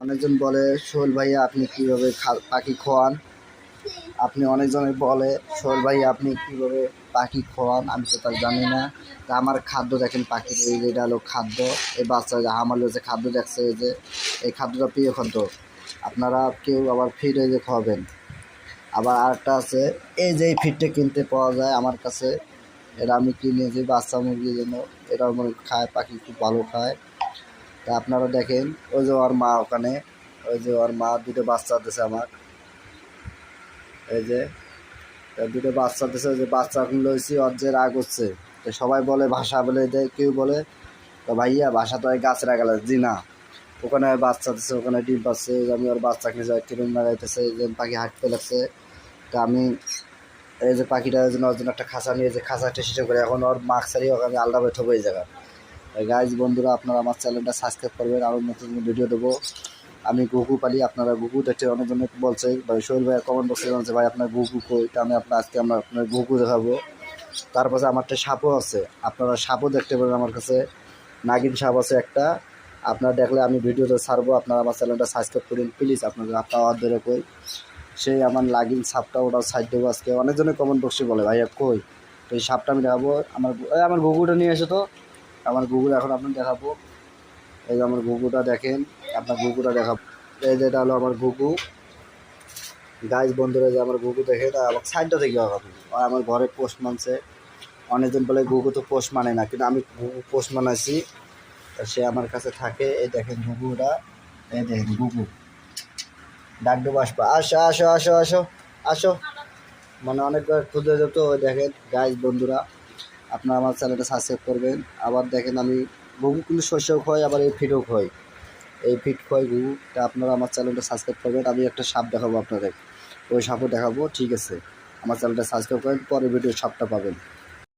অনেকজন বলে সোহেল ভাইয়া আপনি কীভাবে পাখি খাওয়ান। আপনি অনেকজনের বলে সোহেল ভাইয়া আপনি কীভাবে পাখি খাওয়ান, আমি তো তার জানি না। তা আমার খাদ্য দেখেন পাখির, এই যে এটা হলো খাদ্য। এই বাচ্চা যে আমার যে খাদ্য দেখছে, এই যে এই খাদ্যটা প্রিয় খাদ্য। আপনারা কেউ আবার ফিড এই যে খাওয়াবেন। আবার আরেকটা আছে, এই যে এই ফিডটা কিনতে পাওয়া যায় আমার কাছে, এটা আমি কিনেছি বাচ্চা মুরগির জন্য। এটা আমার খায়, পাখি খুব ভালো খায়। তা আপনারা দেখেন, ওই যে ওর মা ওখানে, ওই যে ওর মা দুটো বাচ্চা দিতেছে আমার, এই যে দুটো বাচ্চা দিতেছে। ওই যে বাচ্চা এখন লইছি, ওর যে রাগ হচ্ছে। তো সবাই বলে ভাষা বলে দেয়, কেউ বলে তো ভাইয়া ভাষা তো ওই গাছ রাখালে জি না, ওখানে বাচ্চা দিচ্ছে, ওখানে ডিম পাচ্ছে। আমি ওর বাচ্চা কিনে যাই কিরম লাগাইতেছে, এই যে পাখি হাঁটতে লাগছে। তা আমি এই যে পাখিটা ওই জন্য ওর জন্য একটা খাঁচা নিয়ে, যে খাঁচা টেস্ট করে এখন ওর মাস্ক ছাড়িয়ে ওকে আমি আলাদা বেঠবো এই জায়গা। গাইজ বন্ধুরা, আপনারা আমার চ্যানেলটা সাবস্ক্রাইব করবেন, আরও নতুন ভিডিও দেবো। আমি গুগু পালি, আপনারা গুগু দেখতে অনেকজনে বলছে ভাই সোহেল ভাই কমেন্ট বক্সে বলছে ভাই আপনার গুগু কই। তা আমি আজকে আপনার গুগু দেখাবো। তারপরে আমার একটা সাপও আছে, আপনারা সাপও দেখতে পারেন আমার কাছে। নাগিন সাপ আছে একটা, আপনারা দেখলে আমি ভিডিওতে ছাড়বো। আপনারা আমার চ্যানেলটা সাবস্ক্রাইব করুন প্লিজ। আপনাদের পাওয়ার ধরে কই সেই আমার নাগিন সাপটা, ওটাও সাইড দেবো আজকে। অনেকজনে কমেন্ট বক্সে বলে ভাইয়া কই, তো এই সাপটা আমি দেখাবো। আমার গুগুটা নিয়ে এসে তো, আমার গুগল এখন আপনার দেখাবো। এই যে আমার গুগুটা দেখেন, আপনার গুগুটা দেখাবো। এই যে এটা হলো আমার গুগু। গাইজ বন্ধুরা, যে আমার গুগু দেখে এটা আমার সাইডটা থেকে হবে। আর আমার ঘরে পোস্ট মানছে। অনেকজন বলে গুগু তো পোস্ট মানে না, কিন্তু আমি গুগু পোস্ট মানাইছি, সে আমার কাছে থাকে। এই দেখেন গুগুটা, এই দেখেন গুগু ডাক দেবো, আসবো, আসো আসো আসো আসো আসো, মানে অনেকবার খুঁজে যেত। ওই দেখেন গাইজ বন্ধুরা, আপনারা আমার চ্যানেলটা সাবস্ক্রাইব করবেন। আবার দেখেন আমি গুগু কিন্তু শস্যও খাই, আবার এই ফিডও খাই, এই ফিড খাই গুগু। তা আপনারা আমার চ্যানেলটা সাবস্ক্রাইব করবেন। আমি একটা সাপ দেখাবো আপনাদের, ওই সাপও দেখাবো, ঠিক আছে? আমার চ্যানেলটা সাবস্ক্রাইব করেন, পরে ভিডিও সাপটা পাবেন।